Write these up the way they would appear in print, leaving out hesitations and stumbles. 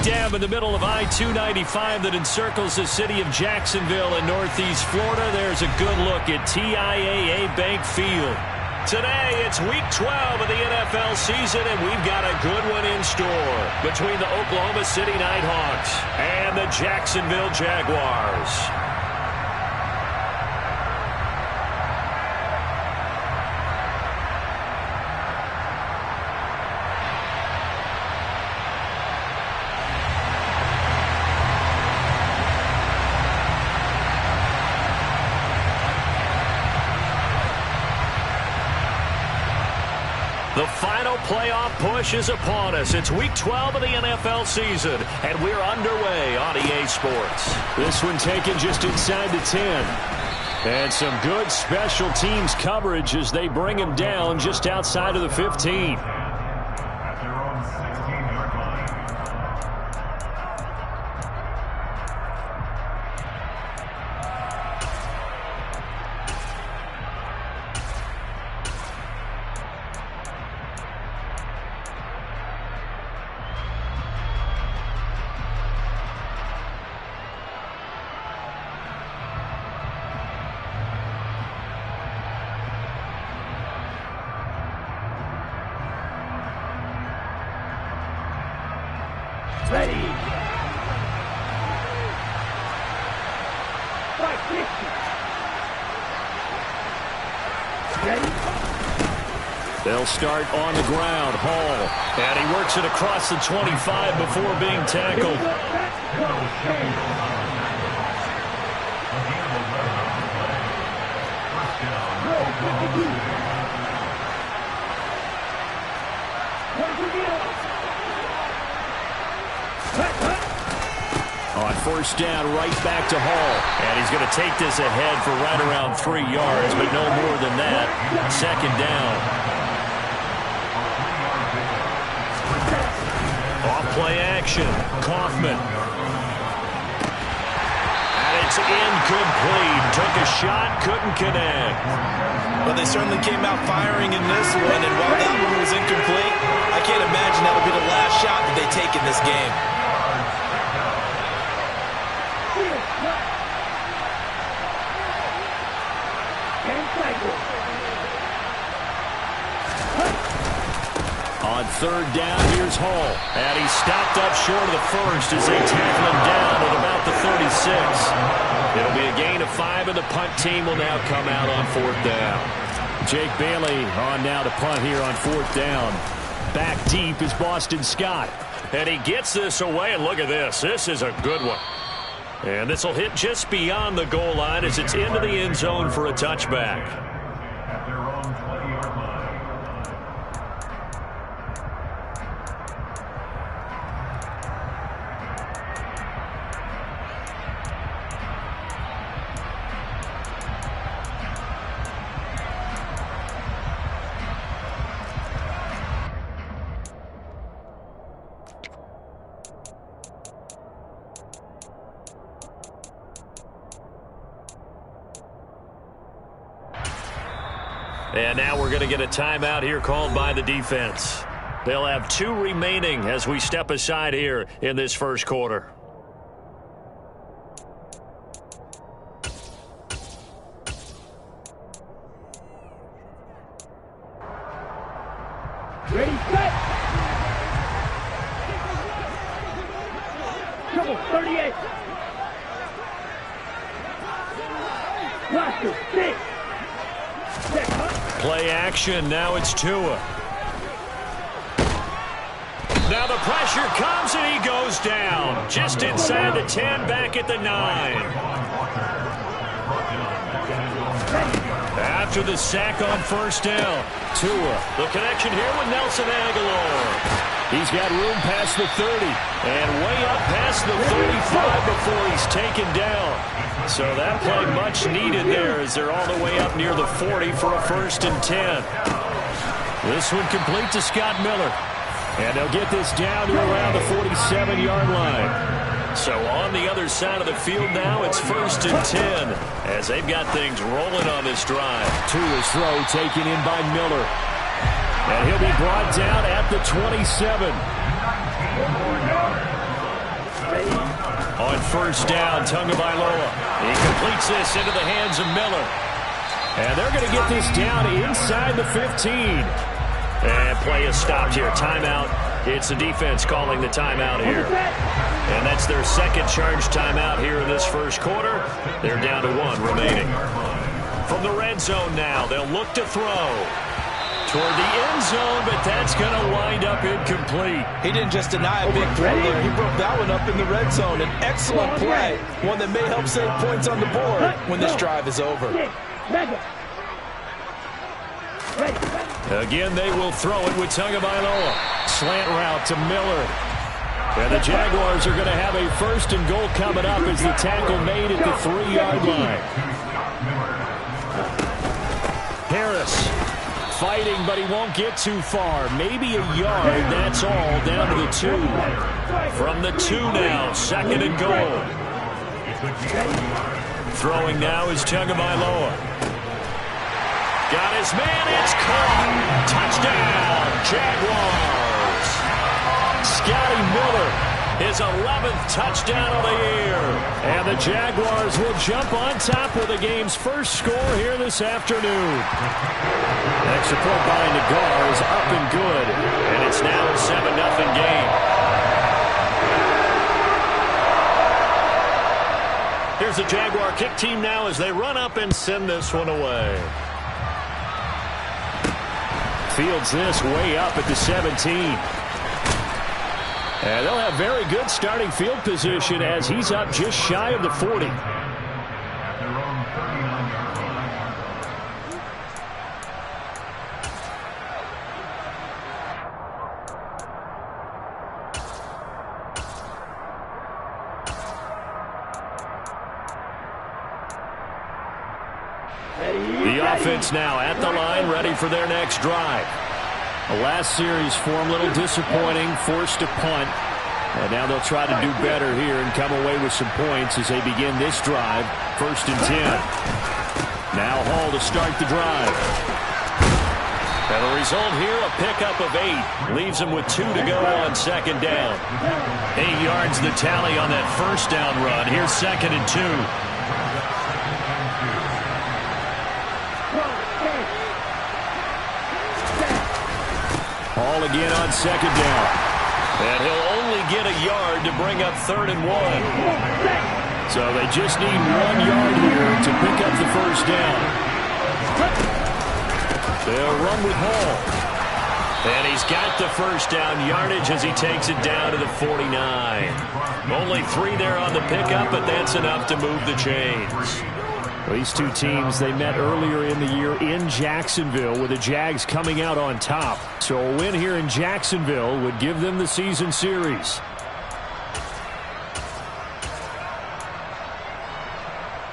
dam in the middle of I-295 that encircles the city of Jacksonville in northeast Florida. There's a good look at TIAA Bank Field. Today, it's Week 12 of the NFL season, and we've got a good one in store between the Oklahoma City Nighthawks and the Jacksonville Jaguars. The final playoff push is upon us. It's Week 12 of the NFL season, and we're underway on EA Sports. This one taken just inside the 10. And some good special teams coverage as they bring him down just outside of the 15. Ready. Ready. They'll start on the ground. Hall. And he works it across the 25 before being tackled. On first down, right back to Hall. And he's going to take this ahead for right around 3 yards, but no more than that. Second down. Off play action. Kaufman. And it's incomplete. Took a shot, couldn't connect. Well, they certainly came out firing in this one, and while that one was incomplete, I can't imagine that will be the last shot that they take in this game. On third down, here's Hall. And he stopped up short of the first as they tackle him down at about the 36. It'll be a gain of 5, and the punt team will now come out on fourth down. Jake Bailey on now to punt here on fourth down. Back deep is Boston Scott. And he gets this away, and look at this. This is a good one. And this will hit just beyond the goal line as it's into the end zone for a touchback. And now we're going to get a timeout here called by the defense. They'll have 2 remaining as we step aside here in this first quarter. Ready, set. Trouble 38. Blaster 6. Play action. Now it's Tua. Now the pressure comes and he goes down. Just inside the 10, back at the 9. After the sack on first down, Tua. The connection here with Nelson Aguilar. He's got room past the 30 and way up past the 35 before he's taken down. So that play much needed there as they're all the way up near the 40 for a 1st and 10. This one complete to Scott Miller. And they'll get this down to around the 47-yard line. So on the other side of the field now, it's 1st and 10 as they've got things rolling on this drive. Tua's throw taken in by Miller. And he'll be brought down at the 27. On first down, Tagovailoa. He completes this into the hands of Miller. And they're going to get this down inside the 15. And play is stopped here. Timeout. It's the defense calling the timeout here. And that's their second charge timeout here in this first quarter. They're down to 1 remaining. From the red zone now, they'll look to throw toward the end zone, but that's going to wind up incomplete. He didn't just deny a big throw there. He broke that one up in the red zone. An excellent play. One that may help save points on the board when this drive is over. Again, they will throw it with Tagovailoa. Slant route to Miller. And the Jaguars are going to have a first and goal coming up as the tackle made at the 3-yard line. Harris fighting, but he won't get too far. Maybe a yard, that's all, down to the 2. From the 2 now, second and goal. Throwing now is Tagovailoa. Got his man, it's caught. Touchdown, Jaguars. Scotty Miller, his 11th touchdown of the year. And the Jaguars will jump on top with the game's first score here this afternoon. Extra point by Nagar is up and good. And it's now a 7-0 game. Here's the Jaguar kick team now as they run up and send this one away. Fields this way up at the 17. And they'll have very good starting field position as he's up just shy of the 40. The offense now at the line, ready for their next drive. The last series for them, a little disappointing, forced to punt. And now they'll try to do better here and come away with some points as they begin this drive. 1st and 10. Now Hall to start the drive. And the result here, a pickup of 8. Leaves them with 2 to go on second down. 8 yards the tally on that first down run. Here's 2nd and 2. Hall again on second down. And he'll only get a yard to bring up 3rd and 1. So they just need 1 yard here to pick up the first down. They'll run with Hall. And he's got the first down yardage as he takes it down to the 49. Only 3 there on the pickup, but that's enough to move the chains. These two teams, they met earlier in the year in Jacksonville with the Jags coming out on top. So a win here in Jacksonville would give them the season series.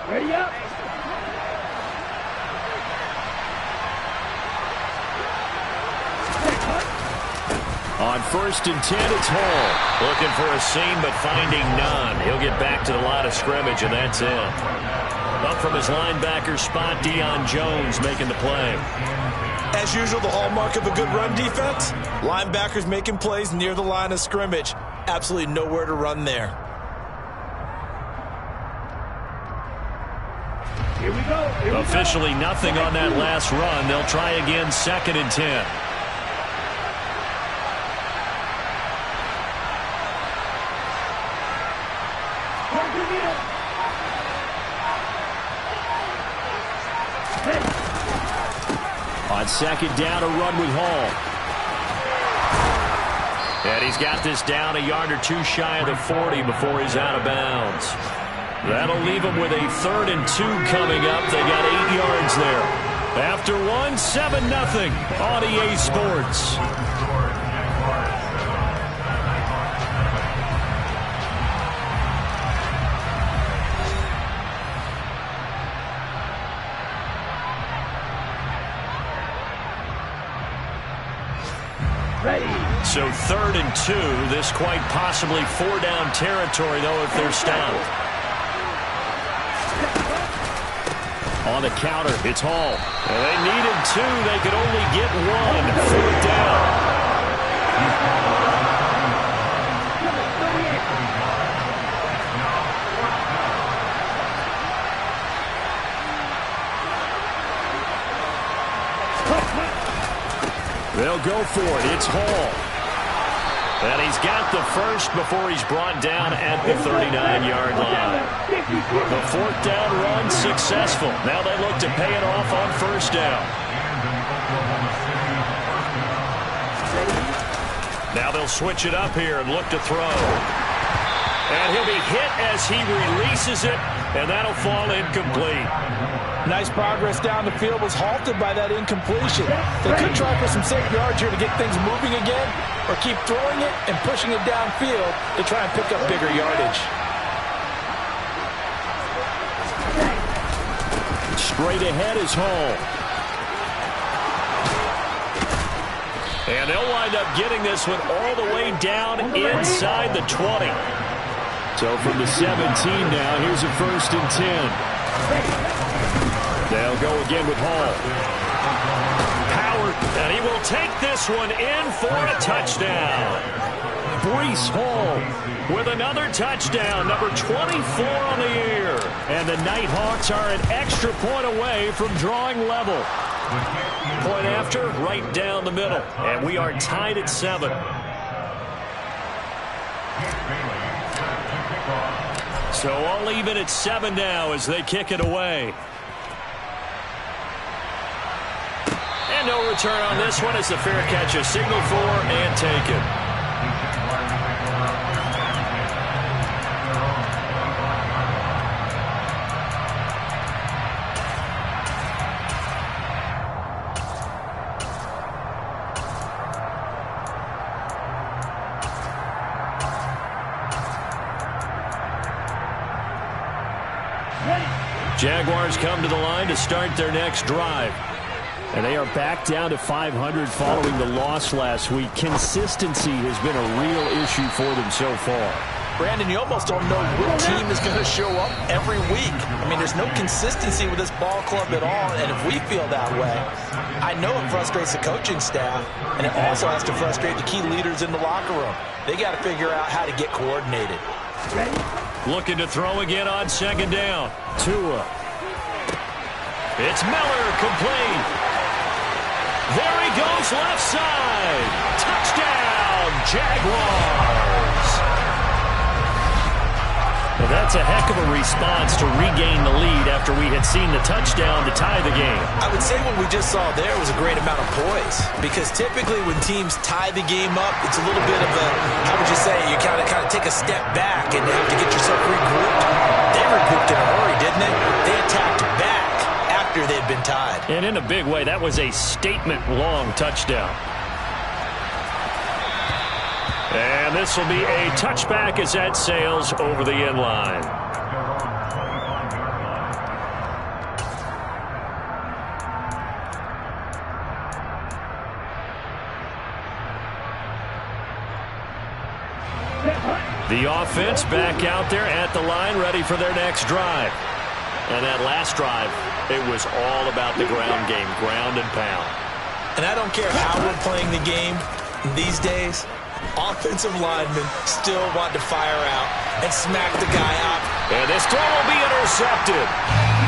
Ready up. On 1st and 10, it's Hall. Looking for a seam, but finding none. He'll get back to the line of scrimmage, and that's it. Up from his linebacker spot, Deion Jones making the play. As usual, the hallmark of a good run defense, linebackers making plays near the line of scrimmage. Absolutely nowhere to run there. Here we go. Officially nothing on that last run. They'll try again, 2nd and 10. On second down, a run with Hall. And he's got this down a yard or 2 shy of the 40 before he's out of bounds. That'll leave him with a 3rd and 2 coming up. They got 8 yards there. After 1, 7-0 on EA Sports. So 3rd and 2. This quite possibly 4-down territory, though, if they're stopped. On the counter, it's Hall. And they needed 2. They could only get 1. 4th down. they'll go for it. It's Hall. And he's got the first before he's brought down at the 39-yard line. The fourth down run successful. Now they look to pay it off on first down. Now they'll switch it up here and look to throw. And he'll be hit as he releases it, and that'll fall incomplete. Nice progress down the field, was halted by that incompletion. They could try for some safe yards here to get things moving again, or keep throwing it and pushing it downfield to try and pick up bigger yardage. Straight ahead is Hall. And they'll wind up getting this one all the way down inside the 20. So from the 17 now, here's a 1st and 10. They'll go again with Hall. Howard, and he will take this one in for a touchdown. Breece Hall with another touchdown, number 24 on the year. And the Nighthawks are an extra point away from drawing level. Point after, right down the middle. And we are tied at 7. So all even at 7 now as they kick it away. And no return on this one as the fair catch is signaled for and taken. Jaguars come to the line to start their next drive. And they are back down to 500 following the loss last week. Consistency has been a real issue for them so far. Brandon, you almost don't know what team is going to show up every week. I mean, there's no consistency with this ball club at all, and if we feel that way, I know it frustrates the coaching staff, and it also has to frustrate the key leaders in the locker room. They got to figure out how to get coordinated. Looking to throw again on 2nd down. Tua. It's Miller, complete. There he goes, left side. Touchdown, Jaguars. Well, that's a heck of a response to regain the lead after we had seen the touchdown to tie the game. I would say what we just saw there was a great amount of poise, because typically when teams tie the game up, it's a little bit of a, how would you say, you kind of take a step back and have to get yourself regrouped. They regrouped in a hurry, didn't they? They attacked back after they'd been tied. And in a big way, that was a statement-long touchdown. And this will be a touchback as that sails over the end line. The offense back out there at the line, ready for their next drive. And that last drive, it was all about the ground game, ground and pound. And I don't care how we're playing the game these days, offensive linemen still want to fire out and smack the guy out. And this throw will be intercepted.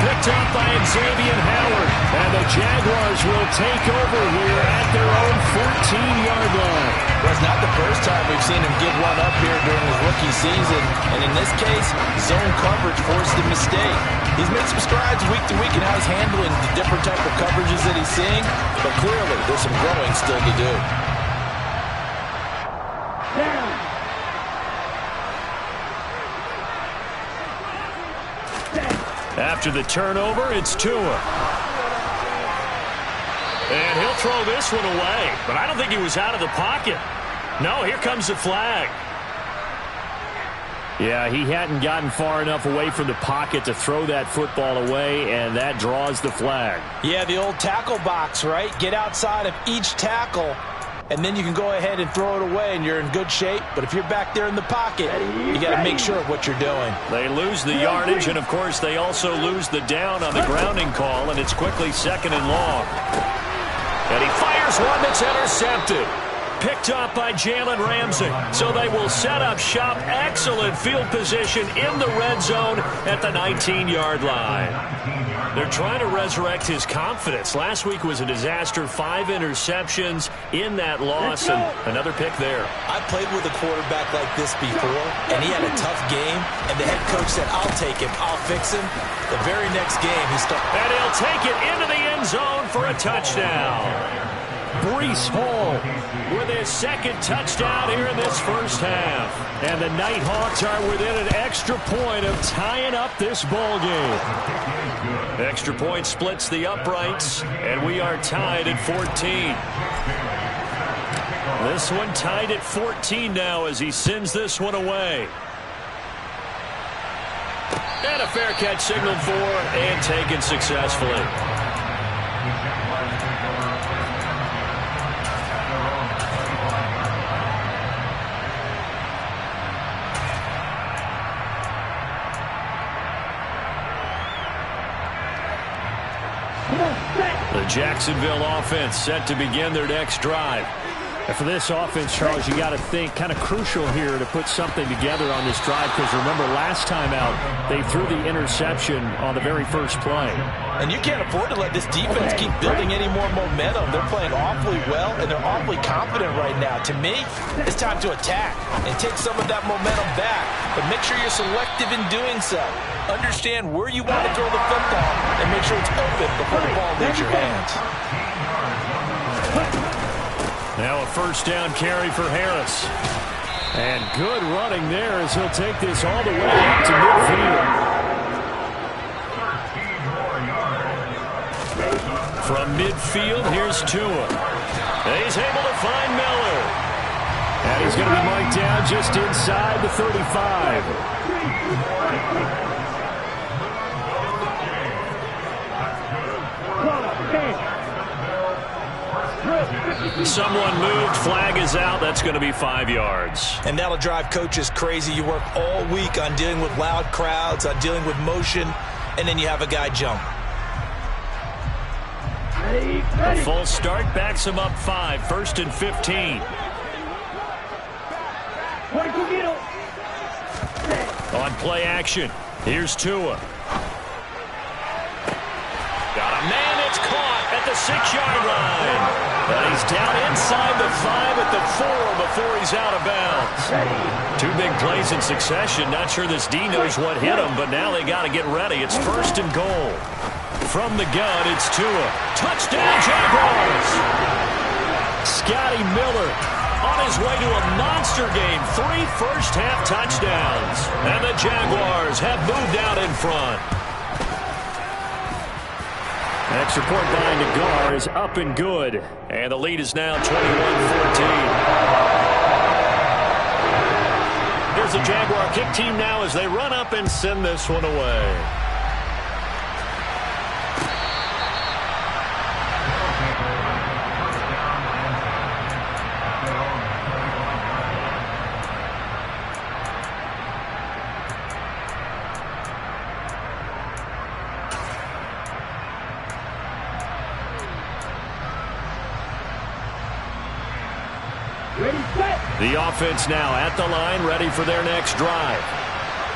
Picked up by Xavier Howard. And the Jaguars will take over here at their own 14-yard line. Well, it's not the first time we've seen him give one up here during his rookie season. And in this case, zone coverage forced a mistake. He's made some strides week to week in how he's handling the different type of coverages that he's seeing. But clearly, there's some growing still to do. After the turnover, it's Tua. And he'll throw this one away. But I don't think he was out of the pocket. No, here comes the flag. Yeah, he hadn't gotten far enough away from the pocket to throw that football away, and that draws the flag. Yeah, the old tackle box, right? Get outside of each tackle, and then you can go ahead and throw it away, and you're in good shape. But if you're back there in the pocket, you got to make sure of what you're doing. They lose the yardage, and, of course, they also lose the down on the grounding call, and it's quickly 2nd and long. And he fires one that's intercepted. Picked up by Jalen Ramsey. So they will set up shop. Excellent field position in the red zone at the 19-yard line. They're trying to resurrect his confidence. Last week was a disaster. 5 interceptions in that loss, and another pick there. I played with a quarterback like this before, and he had a tough game, and the head coach said, I'll take him, I'll fix him. The very next game, he started. And he'll take it into the end zone for a touchdown. Breece Hall with his second touchdown here in this first half. And the Nighthawks are within an extra point of tying up this ball game. Extra point splits the uprights, and we are tied at 14. This one tied at 14 now as he sends this one away. And a fair catch signaled for and taken successfully. The Jacksonville offense set to begin their next drive. And for this offense, Charles, you got to think kind of crucial here to put something together on this drive, because remember last time out they threw the interception on the very first play. And you can't afford to let this defense keep building any more momentum. They're playing awfully well, and they're awfully confident right now. To me, it's time to attack and take some of that momentum back, but make sure you're selective in doing so. Understand where you want to throw the football and make sure it's open before the ball leaves your hands. Now a first down carry for Harris. And good running there as he'll take this all the way out to midfield. From midfield, here's Tua. And he's able to find Miller. And he's going to be marked down just inside the 35. Someone moved, flag is out. That's going to be 5 yards. And that'll drive coaches crazy. You work all week on dealing with loud crowds, on dealing with motion, and then you have a guy jump. A full start backs him up 5, first and 15. On play action, here's Tua. Got a man that's caught at the 6-yard line. But he's down inside the 5 at the 4 before he's out of bounds. 2 big plays in succession. Not sure this D knows what hit him, but now they got to get ready. It's first and goal. From the gun, it's Tua. Touchdown, Jaguars! Scotty Miller on his way to a monster game. 3 first-half touchdowns. And the Jaguars have moved out in front. Extra point by Nagar is up and good. And the lead is now 21-14. Here's the Jaguar kick team now as they run up and send this one away. The offense now at the line, ready for their next drive.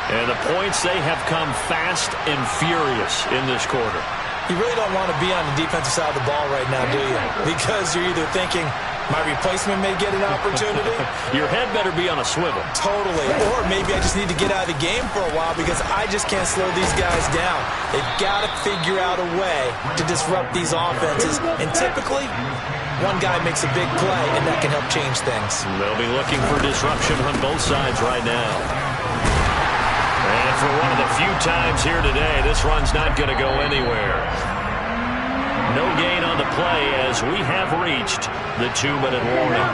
And the points, they have come fast and furious in this quarter. You really don't want to be on the defensive side of the ball right now, do you? Because you're either thinking, my replacement may get an opportunity. Your head better be on a swivel. Totally. Or maybe I just need to get out of the game for a while because I just can't slow these guys down. They've got to figure out a way to disrupt these offenses. And typically, one guy makes a big play, and that can help change things. They'll be looking for disruption on both sides right now. And for one of the few times here today, this run's not going to go anywhere. No gain on the play as we have reached the 2-minute warning.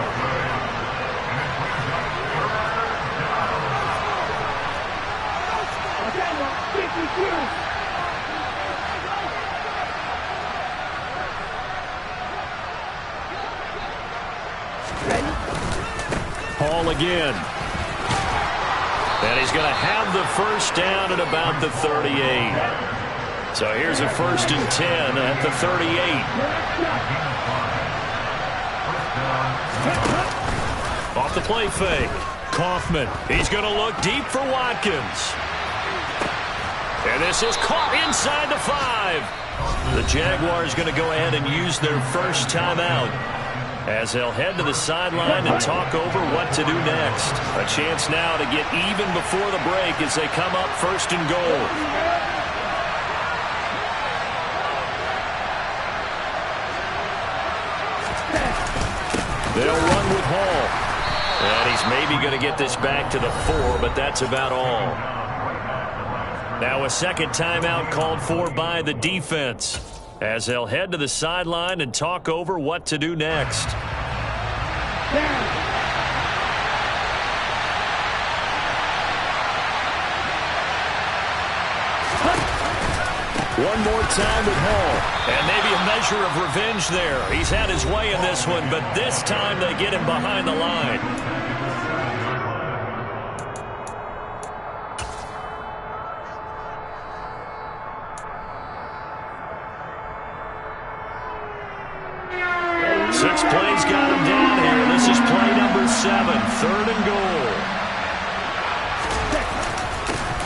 Hall again. And he's going to have the first down at about the 38. So here's a first and 10 at the 38. Off the play fake. Kaufman. He's going to look deep for Watkins. And this is caught inside the 5. The Jaguars going to go ahead and use their first timeout as they'll head to the sideline and talk over what to do next. A chance now to get even before the break as they come up first and goal. They'll run with Hall. And he's maybe going to get this back to the 4, but that's about all. Now a second timeout called for by the defense as they'll head to the sideline and talk over what to do next. One more time with Hall. And maybe a measure of revenge there. He's had his way in this one, but this time they get him behind the line. Six plays got him down here. This is play number 7, 3rd and goal.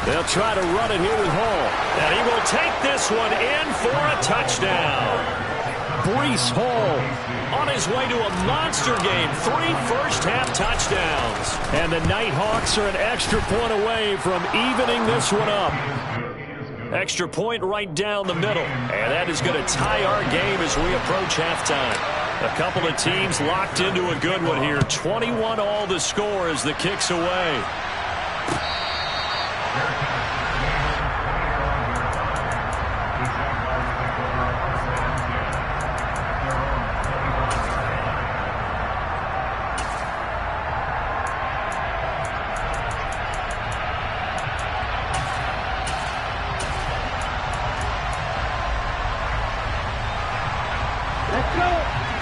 They'll try to run it here with Hall. And he will take this one in for a touchdown. Breece Hall on his way to a monster game. 3 first-half touchdowns. And the Nighthawks are an extra point away from evening this one up. Extra point right down the middle. And that is going to tie our game as we approach halftime. A couple of teams locked into a good one here. 21 all the score as the kick's away.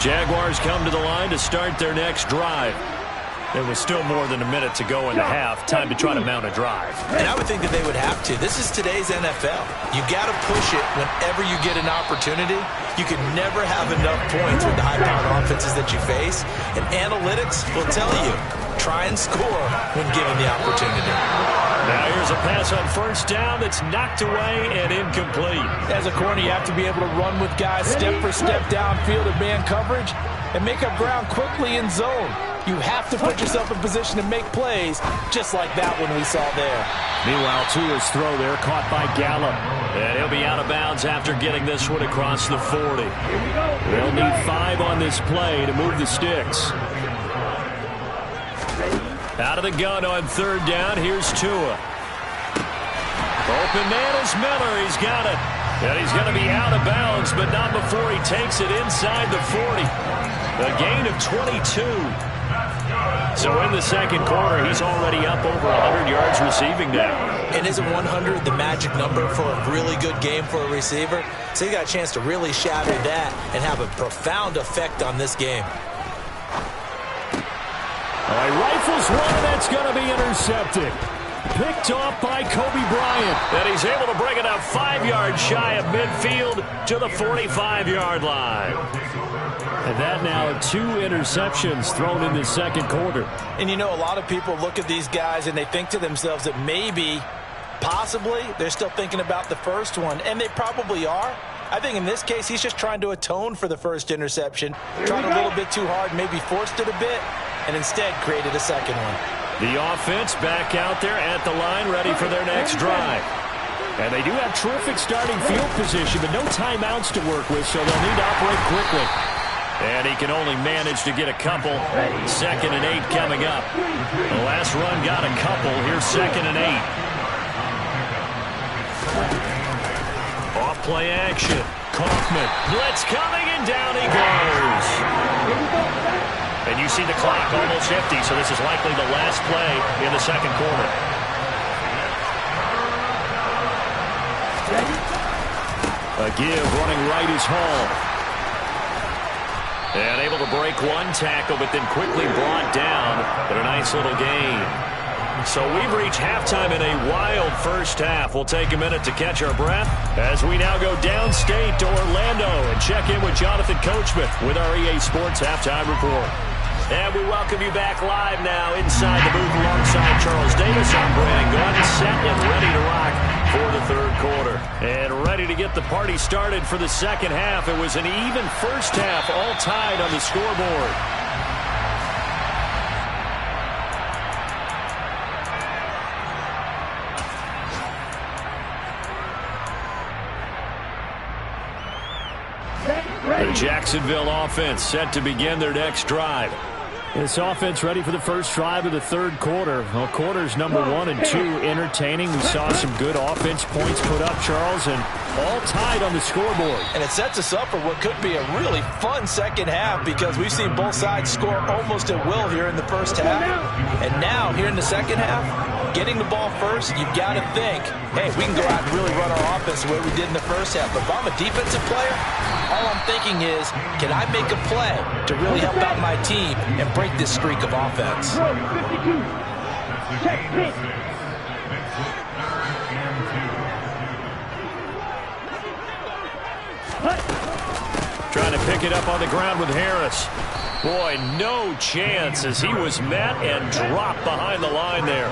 Jaguars come to the line to start their next drive. There was still more than a minute to go in the half. Time to try to mount a drive. And I would think that they would have to. This is today's NFL. You got to push it whenever you get an opportunity. You can never have enough points with the high-powered offenses that you face. And analytics will tell you, try and score when given the opportunity. Now here's a pass on first down that's knocked away and incomplete. As a corner, you have to be able to run with guys step for step downfield in man coverage and make up ground quickly in zone. You have to put yourself in position to make plays, just like that one we saw there. Meanwhile, Tua's throw there caught by Gallup. And he'll be out of bounds after getting this one across the 40. They'll need 5 on this play to move the sticks. Out of the gun on 3rd down. Here's Tua. Open man is Miller. He's got it. And he's going to be out of bounds, but not before he takes it inside the 40. A gain of 22. So in the second quarter, he's already up over 100 yards receiving now. And isn't 100 the magic number for a really good game for a receiver? So he got a chance to really shatter that and have a profound effect on this game. He rifles one that's going to be intercepted. Picked off by Kobe Bryant. And he's able to bring it up 5 yards shy of midfield to the 45-yard line. And that now 2 interceptions thrown in the second quarter. And you know, a lot of people look at these guys and they think to themselves that maybe, possibly, they're still thinking about the first one. And they probably are. I think in this case, he's just trying to atone for the first interception. Tried a little bit too hard, maybe forced it a bit, and instead created a second one. The offense back out there at the line, ready for their next drive. And they do have terrific starting field position, but no timeouts to work with, so they'll need to operate quickly. And he can only manage to get a couple. 2nd and 8 coming up. The last run got a couple. Here's 2nd and 8. Off play action. Kaufman. Blitz coming, and down he goes. And you see the clock almost empty, so this is likely the last play in the second quarter. A give running right is Hall. And able to break one tackle, but then quickly brought down. But a nice little gain. So we've reached halftime in a wild first half. We'll take a minute to catch our breath as we now go downstate to Orlando and check in with Jonathan Coachman with our EA Sports Halftime Report. And we welcome you back live now inside the booth alongside Charles Davis. I'm Brandon Gordon, set and ready to rock for the third quarter. And ready to get the party started for the second half. It was an even first half, all tied on the scoreboard. The Jacksonville offense set to begin their next drive. This offense ready for the first drive of the third quarter. Well, quarters number 1 and 2 entertaining. We saw some good offense points put up, Charles, and all tied on the scoreboard. And it sets us up for what could be a really fun second half because we've seen both sides score almost at will here in the first half. And now, here in the second half, getting the ball first, you've got to think, hey, we can go out and really run our offense the way we did in the first half. But if I'm a defensive player, all I'm thinking is, can I make a play to really help out my team and break this streak of offense? 52. Check pitch. Trying to pick it up on the ground with Harris. Boy, no chance as he was met and dropped behind the line there.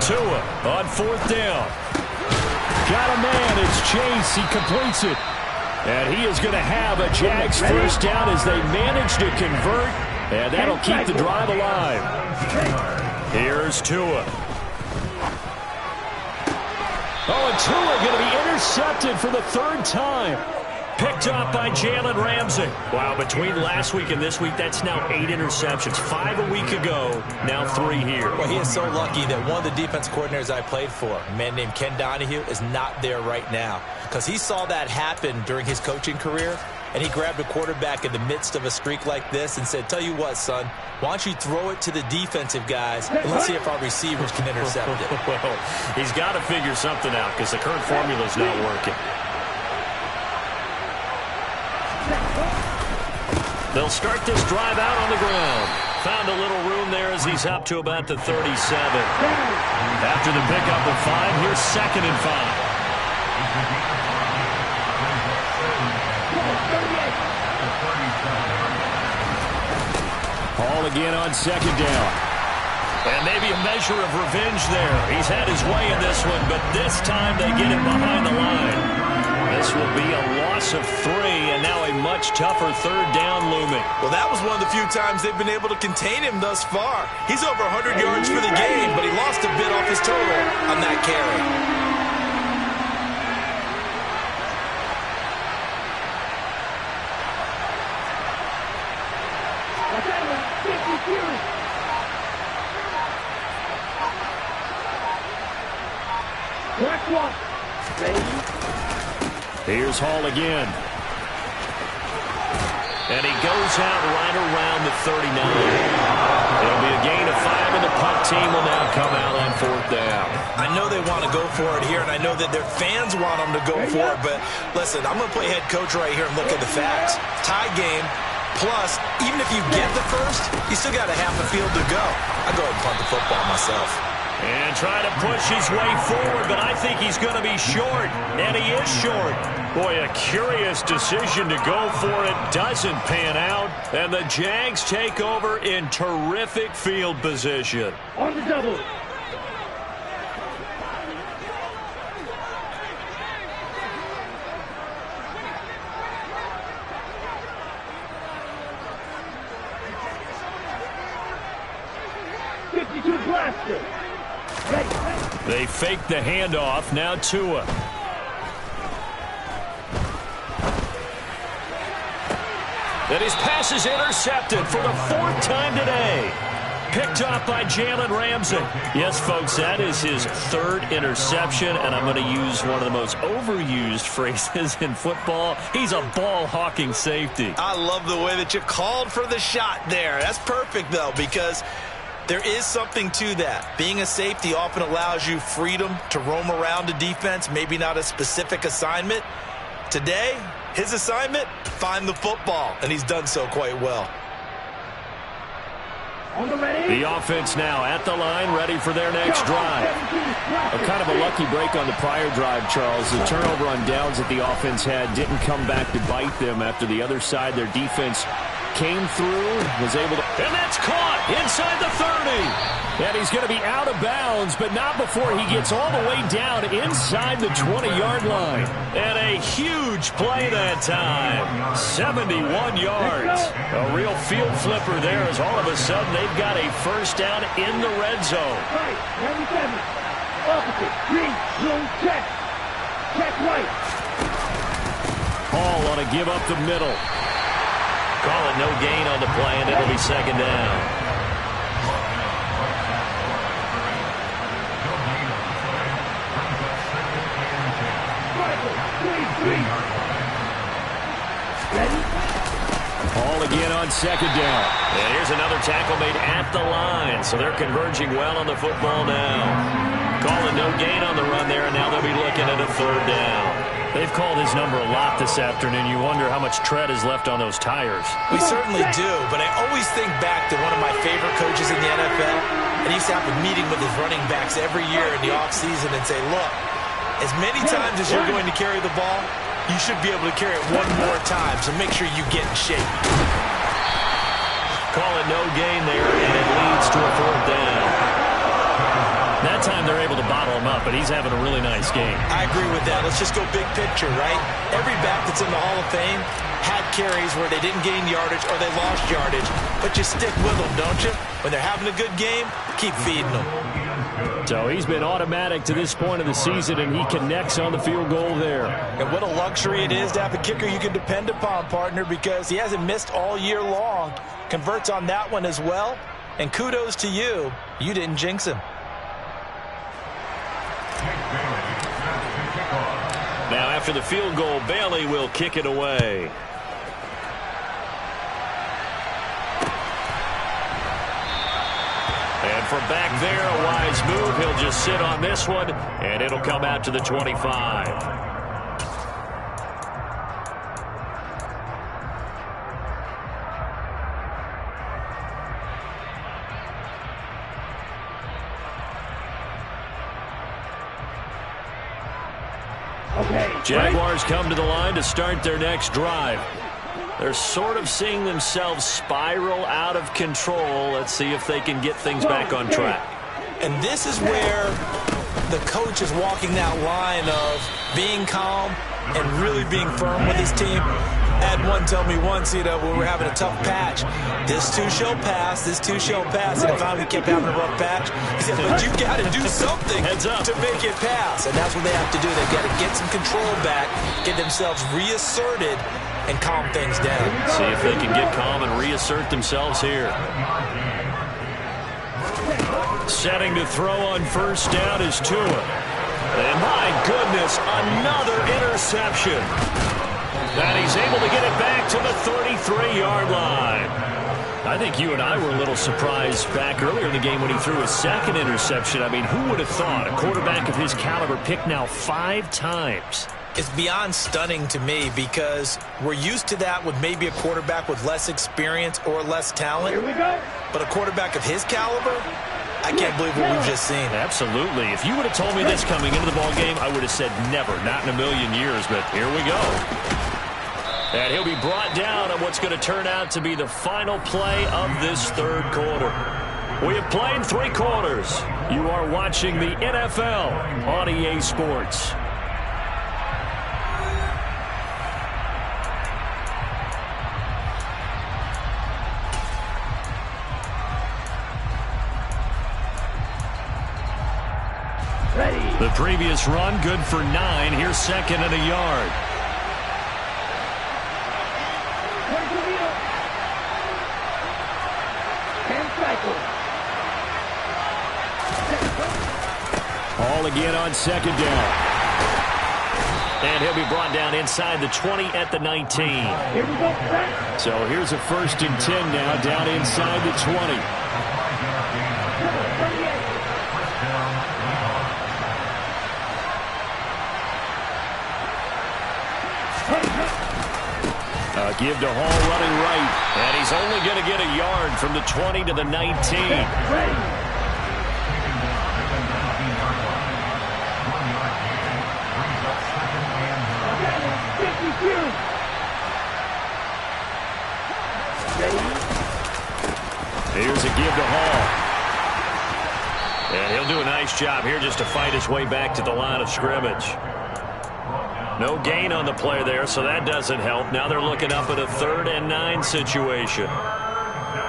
Tua on fourth down. Got a man. It's Chase. He completes it. And he is going to have a Jags first down as they manage to convert. And that'll keep the drive alive. Here's Tua. Oh, and Tua going to be intercepted for the third time. Picked up by Jalen Ramsey. Wow, between last week and this week, that's now 8 interceptions. 5 a week ago, now 3 here. Well, he is so lucky that one of the defense coordinators I played for, a man named Ken Donahue, is not there right now. Because he saw that happen during his coaching career, and he grabbed a quarterback in the midst of a streak like this and said, tell you what, son, why don't you throw it to the defensive guys, and let's see if our receivers can intercept it. Well, he's got to figure something out because the current formula is not working. They'll start this drive out on the ground. Found a little room there as he's up to about the 37. After the pickup of 5, here's 2nd and 5. Hall again on 2nd down. And maybe a measure of revenge there. He's had his way in this one, but this time they get him behind the line. This will be a loss of 3, and now a much tougher third down looming. Well, that was one of the few times they've been able to contain him thus far. He's over 100 yards for the game, but he lost a bit off his total on that carry. Here's Hall again. And he goes out right around the 39. It'll be a gain of 5, and the punt team will now come out on 4th down. I know they want to go for it here, and I know that their fans want them to go for it, but listen, I'm going to play head coach right here and look at the facts. Tie game, plus, even if you get the first, you still got a half a field to go. I'll go ahead and punt the football myself. And trying to push his way forward, but I think he's going to be short, and he is short. Boy, a curious decision to go for it. Doesn't pan out, and the Jags take over in terrific field position. On the double. Blaster. They fake the handoff. Now Tua. And his pass is intercepted for the 4th time today. Picked up by Jalen Ramsey. Yes, folks, that is his 3rd interception, and I'm going to use one of the most overused phrases in football. He's a ball-hawking safety. I love the way that you called for the shot there. That's perfect, though, because there is something to that. Being a safety often allows you freedom to roam around the defense, maybe not a specific assignment. Today, his assignment, find the football, and he's done so quite well. The offense now at the line, ready for their next drive. Kind of a lucky break on the prior drive, Charles. The turnover on downs that the offense had didn't come back to bite them after the other side. Their defense came through, was able to... And that's caught inside the 30. And he's going to be out of bounds, but not before he gets all the way down inside the 20-yard line. And a huge play that time. 71 yards. A real field flipper there as all of a sudden they've got a first down in the red zone. Right, 97. Opposite. Green, zone, check. Check right. Hall on a give up the middle. Call it no gain on the play, and it'll be second down. Hall again on second down. And here's another tackle made at the line, so they're converging well on the football now. Calling no gain on the run there, and now they'll be looking at a third down. They've called his number a lot this afternoon. You wonder how much tread is left on those tires. We certainly do, but I always think back to one of my favorite coaches in the NFL, and he used to have a meeting with his running backs every year in the offseason and say, look, as many times as you're going to carry the ball, you should be able to carry it one more time, so make sure you get in shape. Call it no gain there, and it leads to a fourth down. That time they're able to bottle him up, but he's having a really nice game. I agree with that. Let's just go big picture, right? Every back that's in the Hall of Fame had carries where they didn't gain yardage or they lost yardage, but you stick with them, don't you? When they're having a good game, keep feeding them. So he's been automatic to this point of the season, and he connects on the field goal there. And what a luxury it is to have a kicker you can depend upon, partner, because he hasn't missed all year long. Converts on that one as well. And kudos to you. You didn't jinx him. Now after the field goal, Bailey will kick it away. And from back there, a wise move. He'll just sit on this one, and it'll come out to the 25. Jaguars come to the line to start their next drive. They're sort of seeing themselves spiral out of control. Let's see if they can get things back on track. And this is where the coach is walking that line of being calm and really being firm with his team. I had one tell me once, when we were having a tough patch, this too shall pass, this too shall pass. And finally kept having a rough patch. He said, but you got to do something to make it pass. And that's what they have to do. They've got to get some control back, get themselves reasserted, and calm things down. See if they can get calm and reassert themselves here. Setting to throw on first down is Tua. And my goodness, another interception. And he's able to get it back to the 33-yard line. I think you and I were a little surprised back earlier in the game when he threw his second interception. I mean, who would have thought a quarterback of his caliber picked now 5 times? It's beyond stunning to me because we're used to that with maybe a quarterback with less experience or less talent. Here we go. But a quarterback of his caliber, I can't believe what we've just seen. Absolutely. If you would have told me this coming into the ballgame, I would have said never, not in a million years, but here we go. And he'll be brought down on what's going to turn out to be the final play of this third quarter. We have played 3 quarters. You are watching the NFL on EA Sports. Ready. The previous run, good for 9. Here's second and a yard. Hall again on second down. And he'll be brought down inside the 20 at the 19. Here we go. So here's a 1st and 10 now, down inside the 20. Give to Hall running right. And he's only going to get a yard from the 20 to the 19. Here's a give to Hall. And he'll do a nice job here just to fight his way back to the line of scrimmage. No gain on the play there, so that doesn't help. Now they're looking up at a 3rd and 9 situation.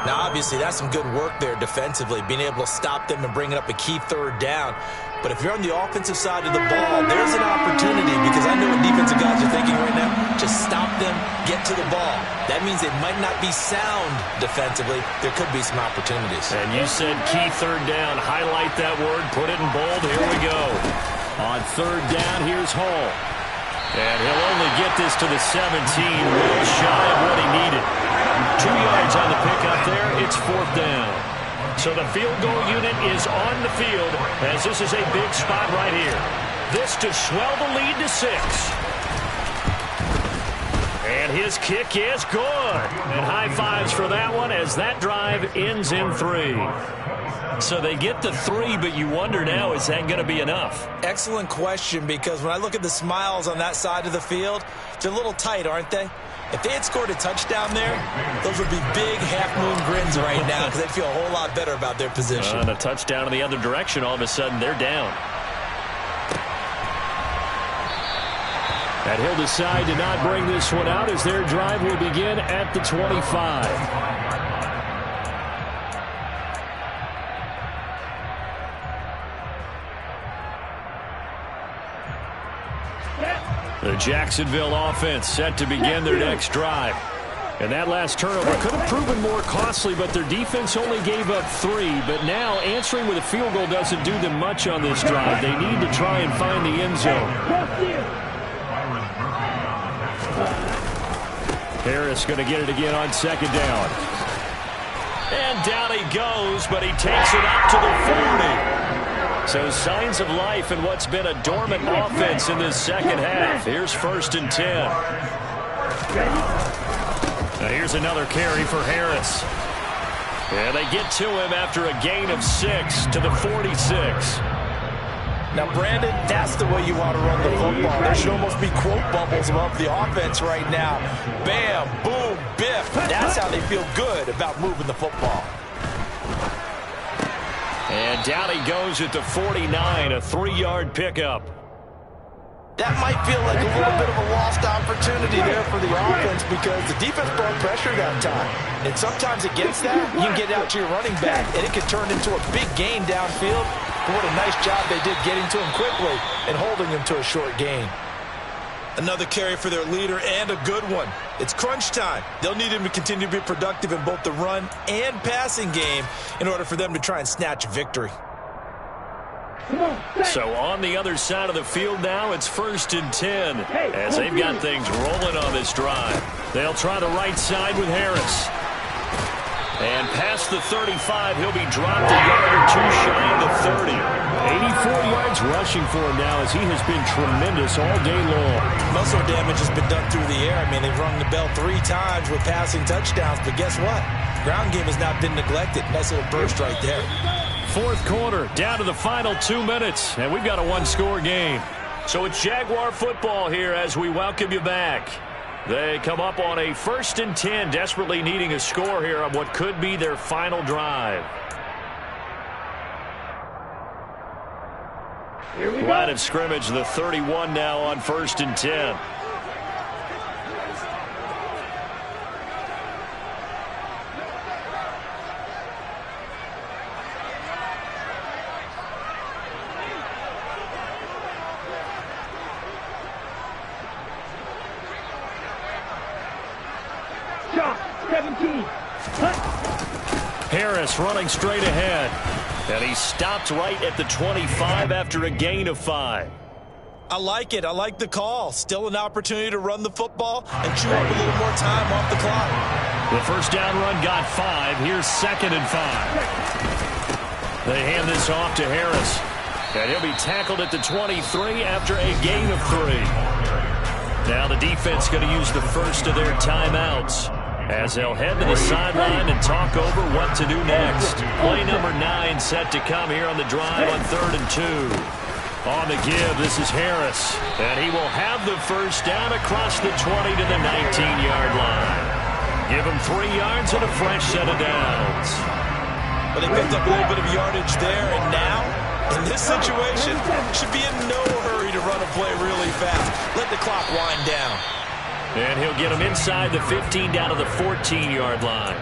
Now, obviously, that's some good work there defensively, being able to stop them and bringing up a key 3rd down. But if you're on the offensive side of the ball, there's an opportunity, because I know what defensive guys are thinking right now. Just stop them, get to the ball. That means they might not be sound defensively. There could be some opportunities. And you said key 3rd down. Highlight that word, put it in bold. Here we go. On 3rd down, here's Hall. And he'll only get this to the 17, well shy of what he needed. 2 yards on the pickup there. It's 4th down. So the field goal unit is on the field, as this is a big spot right here. This to swell the lead to 6. And his kick is good. And high fives for that one as that drive ends in 3. So they get the 3, but you wonder now, is that going to be enough? Excellent question, because when I look at the smiles on that side of the field, they're a little tight, aren't they? If they had scored a touchdown there, those would be big half-moon grins right now, because they'd feel a whole lot better about their position. And a touchdown in the other direction, all of a sudden they're down. And he'll decide to not bring this one out as their drive will begin at the 25. The Jacksonville offense set to begin their next drive. And that last turnover could have proven more costly, but their defense only gave up 3. But now answering with a field goal doesn't do them much on this drive. They need to try and find the end zone. Harris going to get it again on 2nd down. And down he goes, but he takes it up to the 40. So signs of life in what's been a dormant offense in this second half. Here's 1st and 10. Now here's another carry for Harris. And they get to him after a gain of 6 to the 46. Now, Brandon, that's the way you want to run the football. There should almost be quote bubbles above the offense right now. Bam, boom, biff. That's how they feel good about moving the football. And down he goes at the 49, a 3-yard pickup. That might feel like a little bit of a lost opportunity there for the offense, because the defense brought pressure that time. And sometimes against that, you can get out to your running back, and it can turn into a big gain downfield. But what a nice job they did getting to him quickly and holding him to a short gain. Another carry for their leader, and a good one. It's crunch time. They'll need him to continue to be productive in both the run and passing game in order for them to try and snatch a victory. So on the other side of the field now, it's 1st and 10 as they've got things rolling on this drive. They'll try the right side with Harris. And past the 35, he'll be dropped a yard or 2 shy of the 30. 84 yards rushing for him now, as he has been tremendous all day long. Muscle damage has been done through the air. I mean, they've rung the bell 3 times with passing touchdowns, but guess what? Ground game has not been neglected. Nice little burst right there. 4th quarter, down to the final 2 minutes, and we've got a 1-score game. So it's Jaguar football here as we welcome you back. They come up on a 1st and 10, desperately needing a score here on what could be their final drive. Line of scrimmage, the 31 now on 1st and 10. Harris running straight ahead. And he stopped right at the 25 after a gain of 5. I like it. I like the call. Still an opportunity to run the football and chew up a little more time off the clock. The 1st down run got 5. Here's 2nd and 5. They hand this off to Harris. And he'll be tackled at the 23 after a gain of 3. Now the defense going to use the first of their timeouts as they'll head to the sideline and talk over what to do next. Play number 9 set to come here on the drive on 3rd and 2. On the give, this is Harris. And he will have the 1st down across the 20 to the 19-yard line. Give him 3 yards and a fresh set of downs. Well, they picked up a little bit of yardage there, and now, in this situation, should be in no hurry to run a play really fast. Let the clock wind down. And he'll get him inside the 15 down to the 14-yard line.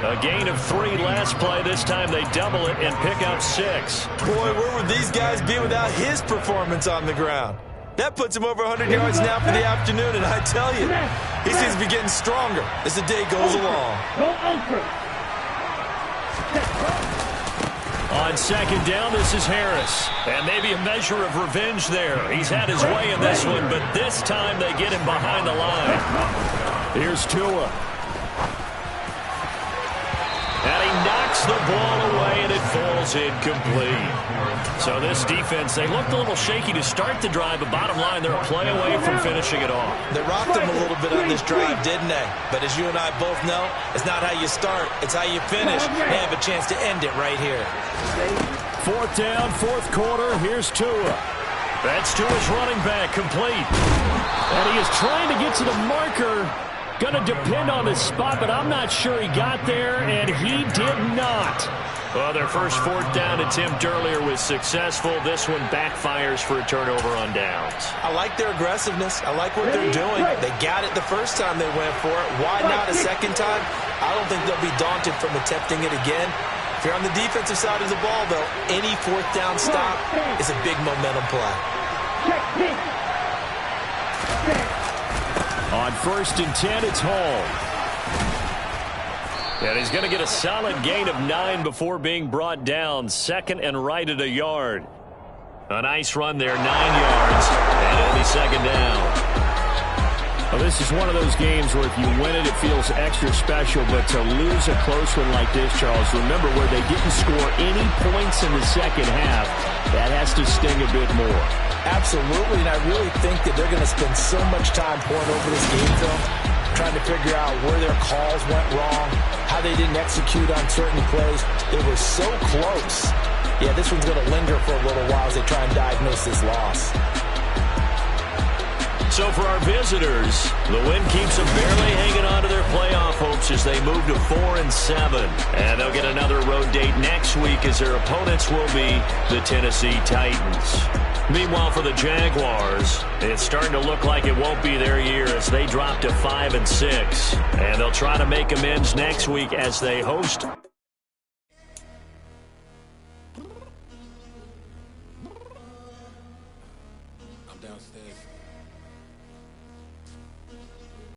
A gain of 3 last play. This time they double it and pick up 6. Boy, where would these guys be without his performance on the ground? That puts him over 100 yards now for the afternoon, and I tell you, he seems to be getting stronger as the day goes along. On second down, this is Harris. And maybe a measure of revenge there. He's had his way in this one, but this time they get him behind the line. Here's Tua. And he knocks the ball away, and it falls incomplete. So this defense, they looked a little shaky to start the drive, but bottom line, they're a play away from finishing it off. They rocked him a little bit on this drive, didn't they? But as you and I both know, it's not how you start, it's how you finish. They have a chance to end it right here. 4th down, 4th quarter, here's Tua. That's Tua's running back, complete. And he is trying to get to the marker. Going to depend on his spot, but I'm not sure he got there, and he did not. Well, their first 4th down attempt earlier was successful. This one backfires for a turnover on downs. I like their aggressiveness. I like what they're doing. They got it the first time they went for it. Why not a second time? I don't think they'll be daunted from attempting it again. If you're on the defensive side of the ball, though, any 4th down stop is a big momentum play. On 1st and 10, it's Hall. And he's going to get a solid gain of 9 before being brought down. 2nd and right at a yard. A nice run there, 9 yards. And it'll be 2nd down. Well, this is one of those games where if you win it, it feels extra special. But to lose a close one like this, Charles, remember where they didn't score any points in the second half, that has to sting a bit more. Absolutely, and I really think that they're going to spend so much time pouring over this game film, trying to figure out where their calls went wrong, how they didn't execute on certain plays. They were so close. Yeah, this one's going to linger for a little while as they try and diagnose this loss. So for our visitors, the win keeps them barely hanging on to their playoff hopes as they move to 4-7. And they'll get another road date next week as their opponents will be the Tennessee Titans. Meanwhile, for the Jaguars, it's starting to look like it won't be their year as they drop to 5-6. And they'll try to make amends next week as they host